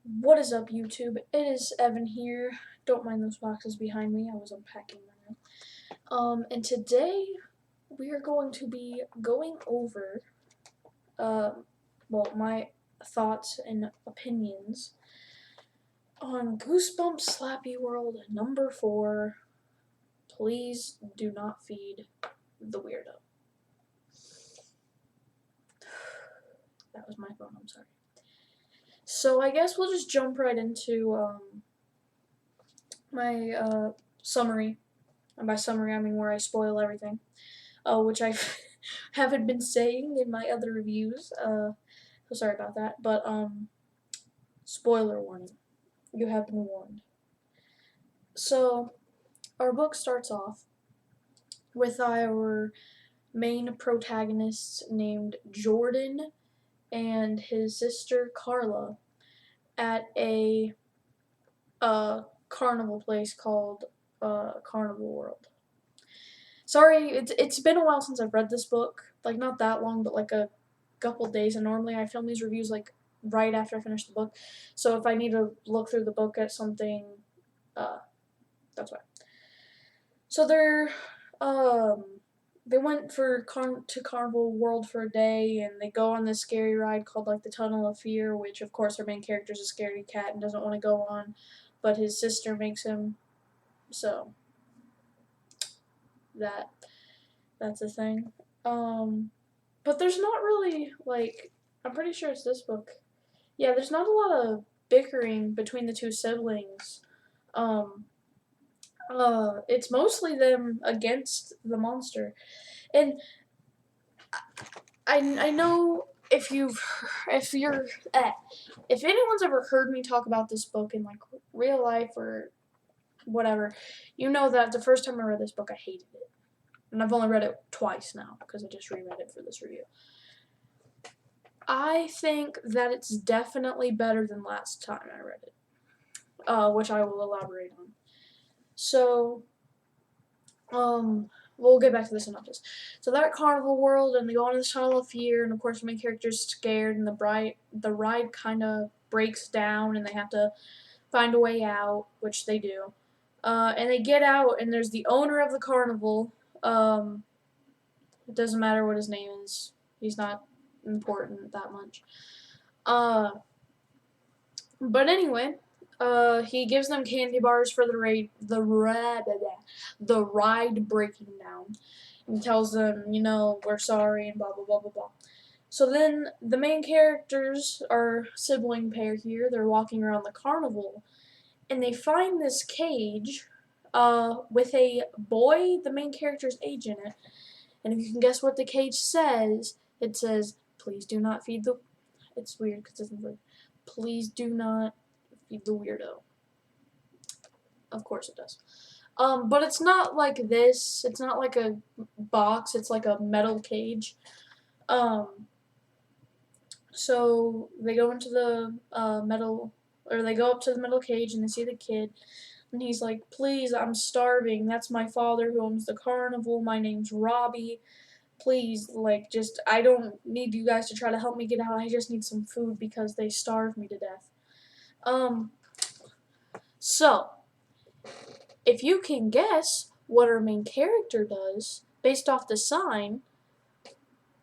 What is up, YouTube? It is Evan here. Don't mind those boxes behind me. I was unpacking them. And today we are going to be going over, my thoughts and opinions on Goosebumps Slappyworld #4. Please do not feed the weirdo. That was my phone. I'm sorry. So I guess we'll just jump right into my summary. And by summary, I mean where I spoil everything, which I haven't been saying in my other reviews. So sorry about that. But spoiler warning. You have been warned. So our book starts off with our main protagonists named Jordan and his sister Carla at a carnival place called Carnival World. Sorry, it's been a while since I've read this book. Like, not that long, but like a couple days. And normally I film these reviews like right after I finish the book. So if I need to look through the book at something, that's why. So they went to Carnival World for a day, and they go on this scary ride called like the Tunnel of Fear, which of course our main character is a scaredy cat and doesn't want to go on, but his sister makes him. So that's a thing. But there's not really, like, I'm pretty sure it's this book. Yeah, there's not a lot of bickering between the two siblings. It's mostly them against the monster. And I know if anyone's ever heard me talk about this book in like real life or whatever, you know that the first time I read this book I hated it. And I've only read it twice now because I just reread it for this review. I think that it's definitely better than last time I read it, which I will elaborate on. So, we'll get back to the synopsis. So they're at Carnival World, and they go on this Tunnel of Fear, and of course the main character's scared, and the ride kind of breaks down, and they have to find a way out, which they do. And they get out, and there's the owner of the carnival. It doesn't matter what his name is. He's not important that much. But anyway, he gives them candy bars for the ride breaking down, and tells them, we're sorry and blah blah blah blah blah. So then the main characters are sibling pair here. They're walking around the carnival, and they find this cage, with a boy, the main character's age in it. And if you can guess what the cage says, it says, "Please do not feed the." It's weird because it's like, "Please do not feed the weirdo." Of course it does. But it's not like this. It's not like a box. It's like a metal cage. So they go into the they go up to the metal cage and they see the kid. And he's like, "Please, I'm starving. That's my father who owns the carnival. My name's Robbie. Please, like, I don't need you guys to try to help me get out. I just need some food because they starve me to death." So, if you can guess what our main character does based off the sign,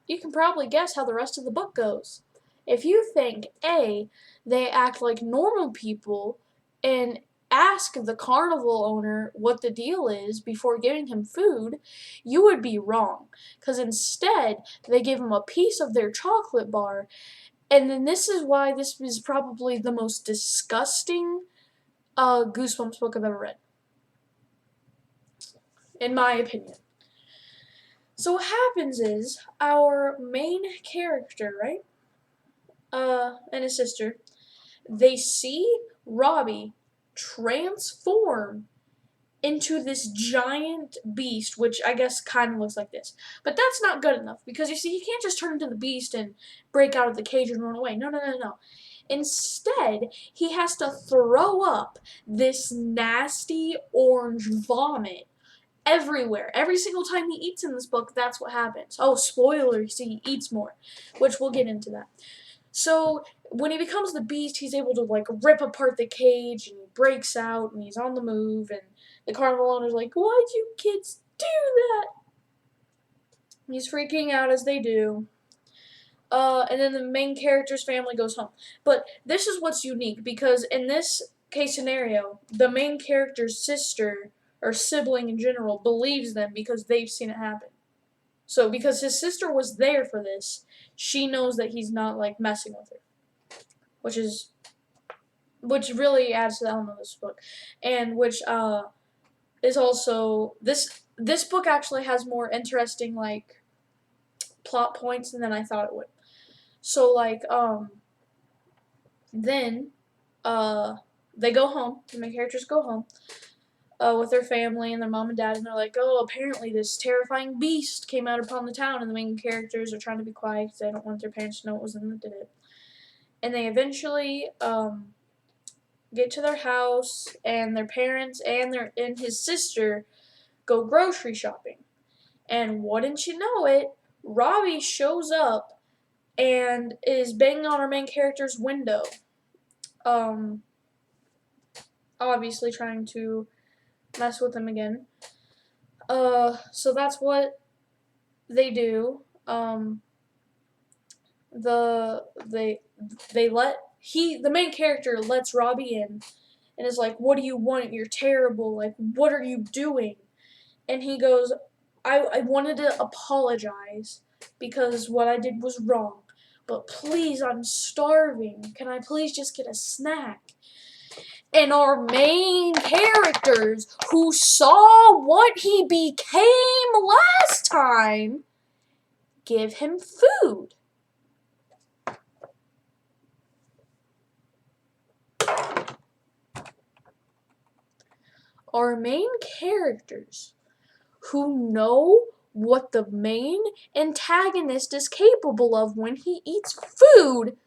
you can probably guess how the rest of the book goes. If you think A, they act like normal people and ask the carnival owner what the deal is before giving him food, you would be wrong. Because instead, they give him a piece of their chocolate bar, and then this is why this is probably the most disgusting Goosebumps book I've ever read. In my opinion. So what happens is, our main character, right, and his sister, they see Robbie transform into this giant beast, which I guess kind of looks like this. But that's not good enough, because you see, he can't just turn into the beast and break out of the cage and run away. No, no, no, no. Instead, he has to throw up this nasty orange vomit everywhere. Every single time he eats in this book, that's what happens. Oh, spoiler, see, he eats more, which we'll get into that. So when he becomes the Beast, he's able to like rip apart the cage, and he breaks out, and he's on the move, and the carnival owner's like, "Why'd you kids do that?" He's freaking out as they do. And then the main character's family goes home. But this is what's unique, because in this case scenario, the main character's sister, or sibling in general, believes them because they've seen it happen. So because his sister was there for this, she knows that he's not like messing with her, which really adds to the element of this book, and which is also this book actually has more interesting like plot points than I thought it would. So like then they go home. The main characters go home with their family and their mom and dad, and they're like, "Oh, apparently this terrifying beast came out upon the town," and the main characters are trying to be quiet because they don't want their parents to know it was them that did it. And they eventually get to their house, and their parents and his sister go grocery shopping. And wouldn't you know it, Robbie shows up and is banging on our main character's window. Obviously trying to mess with him again. So that's what they do. The main character lets Robbie in and is like, "What do you want? You're terrible. Like, what are you doing?" And he goes, I wanted to apologize because what I did was wrong. But please, I'm starving. Can I please just get a snack?" And our main characters, who saw what he became last time, give him food. Our main characters, who know what the main antagonist is capable of when he eats food,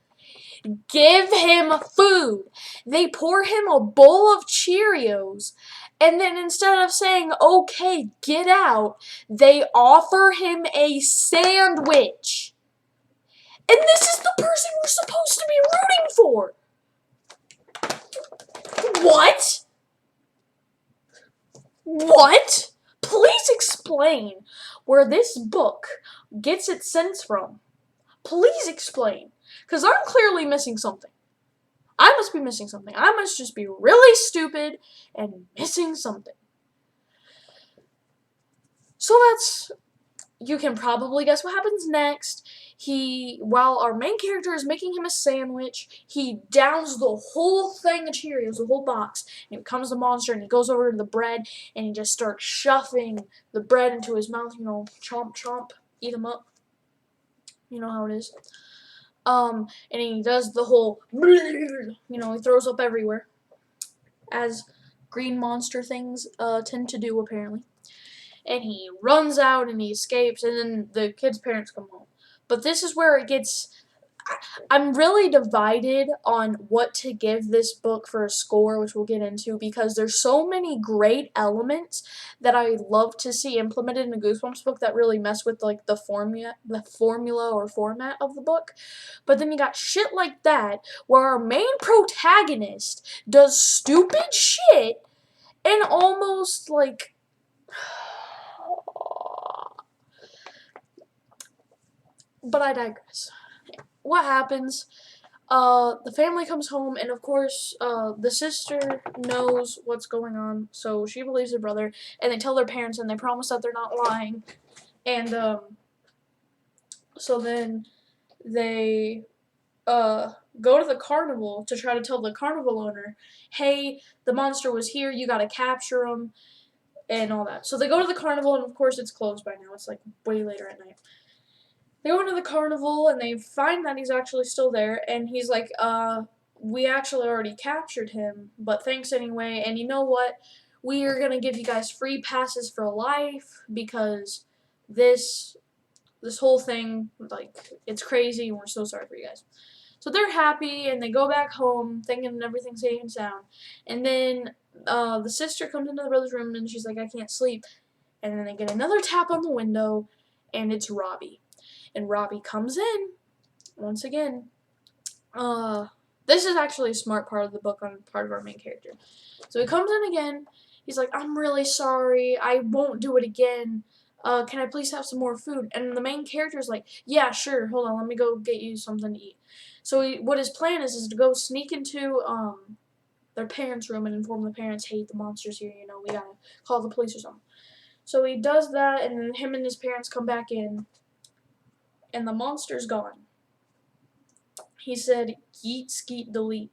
give him food. They pour him a bowl of Cheerios, and then instead of saying, "Okay, get out," they offer him a sandwich. And this is the person we're supposed to be rooting for. What? What? Please explain where this book gets its sense from. Please explain. Because I'm clearly missing something. I must be missing something. I must just be really stupid and missing something. So you can probably guess what happens next. While our main character is making him a sandwich, he downs the whole thing of Cheerios, the whole box, and he becomes a monster, and he goes over to the bread, and he just starts shoving the bread into his mouth, chomp, chomp, eat them up. You know how it is. And he does the whole, he throws up everywhere, as green monster things tend to do, apparently. And he runs out and he escapes, and then the kid's parents come home. But this is where it gets... I'm really divided on what to give this book for a score, which we'll get into, because there's so many great elements that I love to see implemented in a Goosebumps book that really mess with like the formula or format of the book. But then you got shit like that where our main protagonist does stupid shit and almost like... But I digress. What happens? The family comes home, and of course, the sister knows what's going on, so she believes her brother, and they tell their parents, and they promise that they're not lying. And so then they go to the carnival to try to tell the carnival owner, "Hey, the monster was here. You gotta capture him," and all that. So they go to the carnival, and of course, it's closed by now. It's like way later at night. They go into the carnival, and they find that he's actually still there, and he's like, "We actually already captured him, but thanks anyway, and you know what? We are gonna give you guys free passes for life, because this whole thing, like, it's crazy, and we're so sorry for you guys." So they're happy, and they go back home, thinking everything's safe and sound, and then, the sister comes into the brother's room, and she's like, "I can't sleep," and then they get another tap on the window, and it's Robbie. And Robbie comes in, once again, Uh, this is actually a smart part of the book on part of our main character. So he comes in again. He's like, I'm really sorry. I won't do it again. Can I please have some more food? And the main character is like, yeah, sure. Hold on. Let me go get you something to eat. So what his plan is to go sneak into their parents' room and inform the parents, hey, the monster's here. You know, we gotta call the police or something. So he does that, and him and his parents come back in, and the monster's gone. He said, yeet, skeet, delete.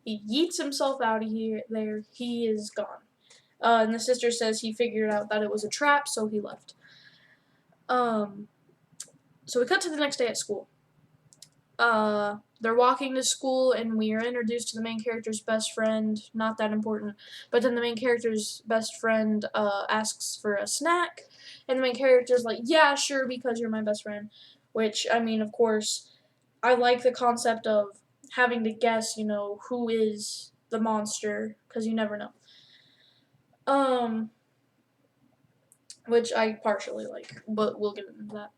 He yeets himself out of here. There, he is gone. And the sister says he figured out that it was a trap, so he left. Um, so we cut to the next day at school. They're walking to school, and we are introduced to the main character's best friend. Not that important, but then the main character's best friend asks for a snack, and the main character's like, "Yeah, sure, because you're my best friend." Which, I mean, of course, I like the concept of having to guess, you know, who is the monster, because you never know. Which I partially like, but we'll get into that.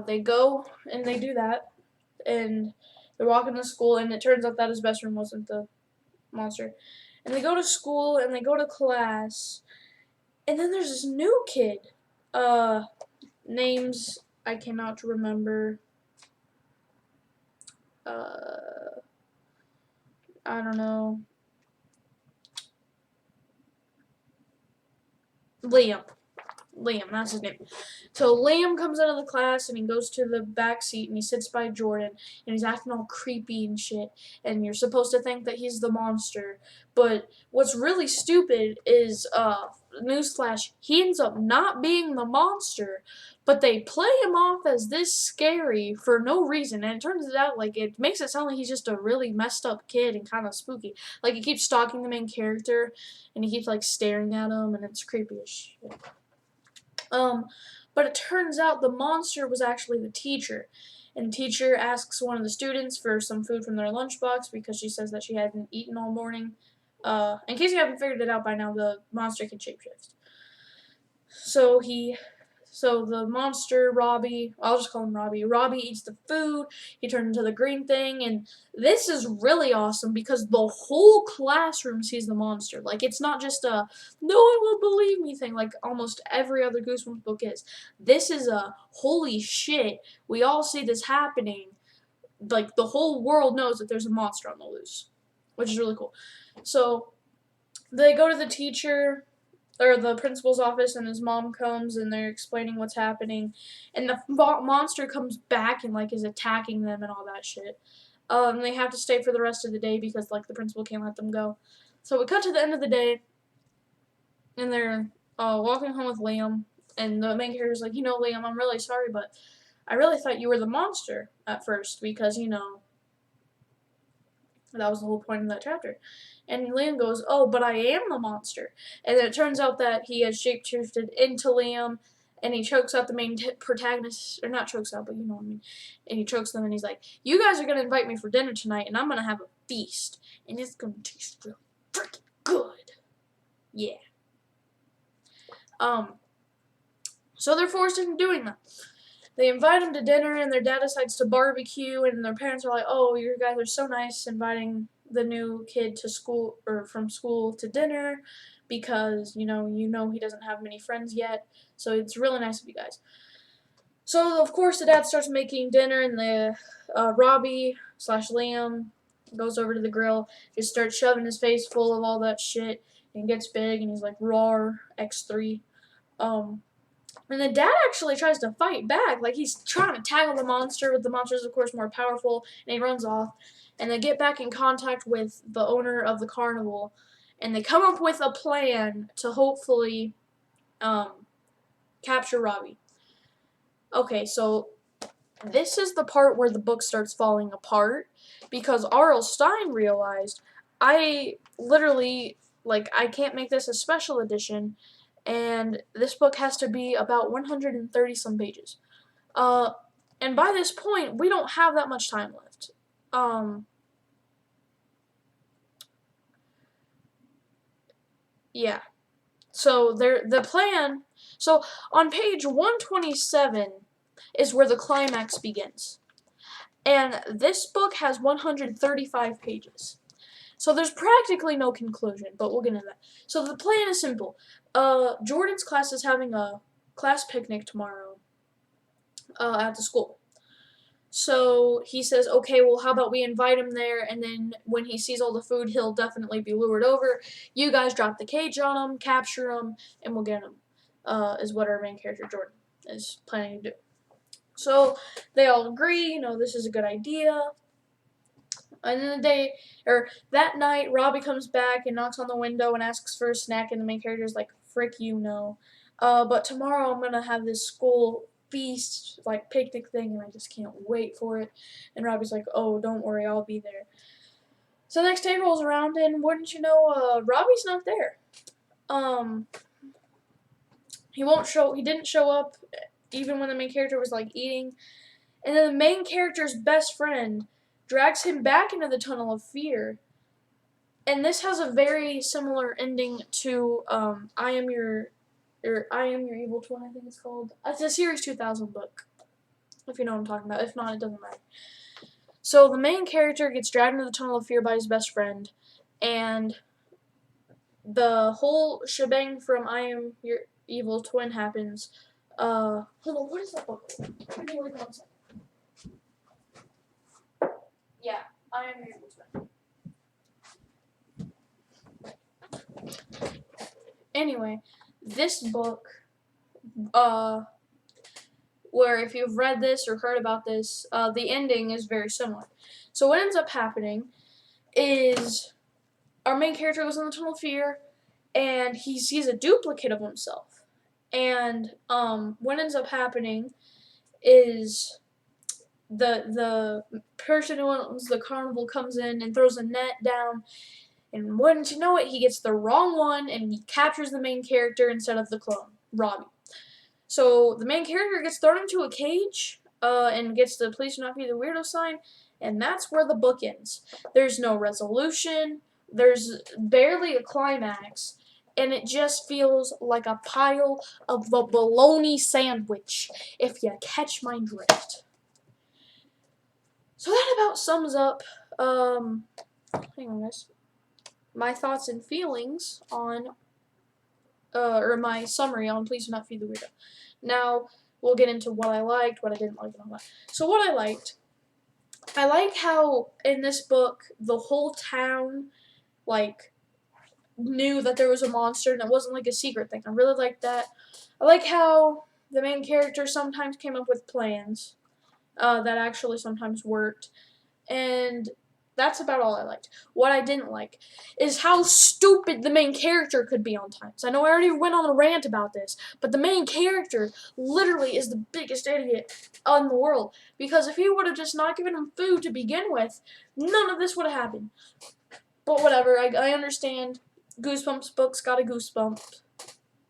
They go and they do that, and they're walking to school, and it turns out that his best friend wasn't the monster. And they go to school, and they go to class, and then there's this new kid. Names I cannot remember. I don't know. Liam, that's his name. So Liam comes out of the class and he goes to the back seat and he sits by Jordan and he's acting all creepy and shit. And you're supposed to think that he's the monster, but what's really stupid is newsflash, he ends up not being the monster, but they play him off as this scary for no reason. And it turns out like it makes it sound like he's just a really messed up kid and kind of spooky. Like he keeps stalking the main character and he keeps like staring at him and it's creepy as shit. But it turns out the monster was actually the teacher. And the teacher asks one of the students for some food from their lunchbox because she says that she hadn't eaten all morning. In case you haven't figured it out by now, the monster can shapeshift. So the monster, Robbie, I'll just call him Robbie. Robbie eats the food, he turns into the green thing, and this is really awesome because the whole classroom sees the monster. Like, it's not just a, no one will believe me thing, like almost every other Goosebumps book is. This is a, holy shit, we all see this happening. Like, the whole world knows that there's a monster on the loose, which is really cool. So, they go to the teacher, or the principal's office, and his mom comes and they're explaining what's happening, and the monster comes back and like is attacking them and all that shit. They have to stay for the rest of the day because like the principal can't let them go. So we cut to the end of the day, and they're walking home with Liam, and the main character's like, you know, Liam, I'm really sorry, but I really thought you were the monster at first because you know that was the whole point of that chapter. And Liam goes, oh, but I am the monster. And then it turns out that he has shapeshifted into Liam, and he chokes out the main protagonist, or not chokes out, but you know what I mean. And he chokes them, and he's like, you guys are going to invite me for dinner tonight, and I'm going to have a feast. And it's going to taste really freaking good. Yeah. So they're forced into doing that. They invite him to dinner, and their dad decides to barbecue, and their parents are like, oh, you guys are so nice inviting the new kid to school, or from school to dinner, because, you know he doesn't have many friends yet, so it's really nice of you guys. So, of course, the dad starts making dinner, and the Robbie / Liam goes over to the grill, just starts shoving his face full of all that shit, and gets big, and he's like, roar, X3. And the dad actually tries to fight back. Like, he's trying to tackle the monster, but the monster's, of course, more powerful, and he runs off. And they get back in contact with the owner of the carnival, and they come up with a plan to hopefully capture Robbie. Okay, so this is the part where the book starts falling apart, because R.L. Stine realized, I literally, like, I can't make this a special edition, and this book has to be about 130 some pages. And by this point, we don't have that much time left. Yeah. So the plan. So on page 127, is where the climax begins. And this book has 135 pages. So there's practically no conclusion, but we'll get into that. So the plan is simple. Jordan's class is having a class picnic tomorrow at the school. So he says, okay, well, how about we invite him there, and then when he sees all the food, he'll definitely be lured over. You guys drop the cage on him, capture him, and we'll get him, is what our main character, Jordan, is planning to do. So they all agree, this is a good idea. And then that night, Robbie comes back and knocks on the window and asks for a snack, and the main character's like, frick you, no. But tomorrow I'm gonna have this school feast, like, picnic thing, and I just can't wait for it. And Robbie's like, oh, don't worry, I'll be there. So the next day rolls around, and wouldn't you know, Robbie's not there. He didn't show up even when the main character was, like, eating. And then the main character's best friend drags him back into the tunnel of fear. And this has a very similar ending to I Am Your Evil Twin, I think it's called. It's a Series 2000 book, if you know what I'm talking about. If not, it doesn't matter. So the main character gets dragged into the tunnel of fear by his best friend, and the whole shebang from I Am Your Evil Twin happens. Hold on, what is that book? Give me 1 second. Yeah, I Am Your Evil Twin. Anyway, this book, where if you've read this or heard about this, the ending is very similar. So what ends up happening is our main character goes in the tunnel of fear, and he sees a duplicate of himself. And what ends up happening is the person who owns the carnival comes in and throws a net down, and wouldn't you know it, he gets the wrong one, and he captures the main character instead of the clone, Robbie. So the main character gets thrown into a cage, and gets the please do not be the weirdo sign, and that's where the book ends. There's no resolution, there's barely a climax, and it just feels like a pile of a bologna sandwich, if you catch my drift. So that about sums up, hang on guys, my thoughts and feelings on, or my summary on Please Do Not Feed the Weirdo. Now, we'll get into what I liked, what I didn't like, and all that. So what I like how in this book, the whole town, like, knew that there was a monster and it wasn't like a secret thing. I really liked that. I like how the main character sometimes came up with plans that actually sometimes worked. And that's about all I liked. What I didn't like is how stupid the main character could be on times. I know I already went on a rant about this, but the main character literally is the biggest idiot in the world. Because if he would have just not given him food to begin with, none of this would have happened. But whatever, I understand. Goosebumps books got a goosebump.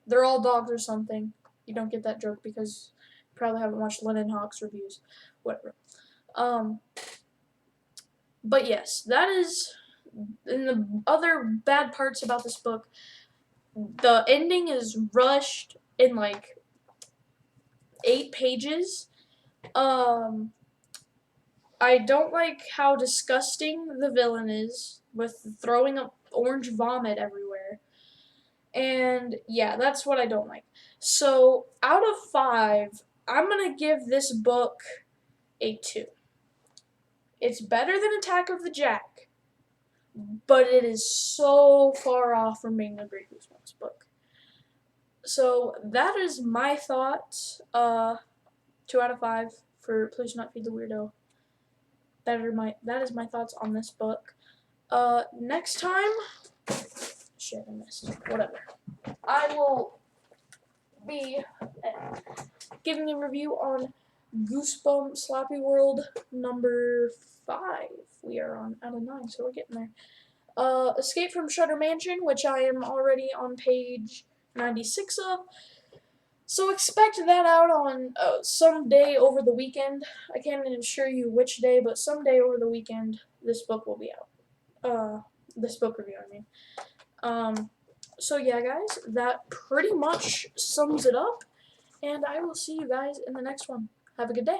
They're all dogs or something. You don't get that joke because you probably haven't watched Lennon Hawk's reviews. Whatever. But yes, that is, in the other bad parts about this book, the ending is rushed in like 8 pages. I don't like how disgusting the villain is with throwing up orange vomit everywhere. And yeah, that's what I don't like. So out of 5, I'm going to give this book a 2. It's better than Attack of the Jack, but it is so far off from being a great Goosebumps book. So that is my thoughts. 2 out of 5 for Please Do Not Feed the Weirdo. That is my thoughts on this book. Next time, shit, I missed. Whatever. I will be giving a review on Goosebumps Slappyworld number 5. We are on out of 9, so we're getting there. Escape from Shutter Mansion, which I am already on page 96 of. So expect that out on some day over the weekend. I can't assure you which day, but someday over the weekend, this book will be out. This book review, I mean. So yeah, guys, that pretty much sums it up, and I will see you guys in the next one. Have a good day.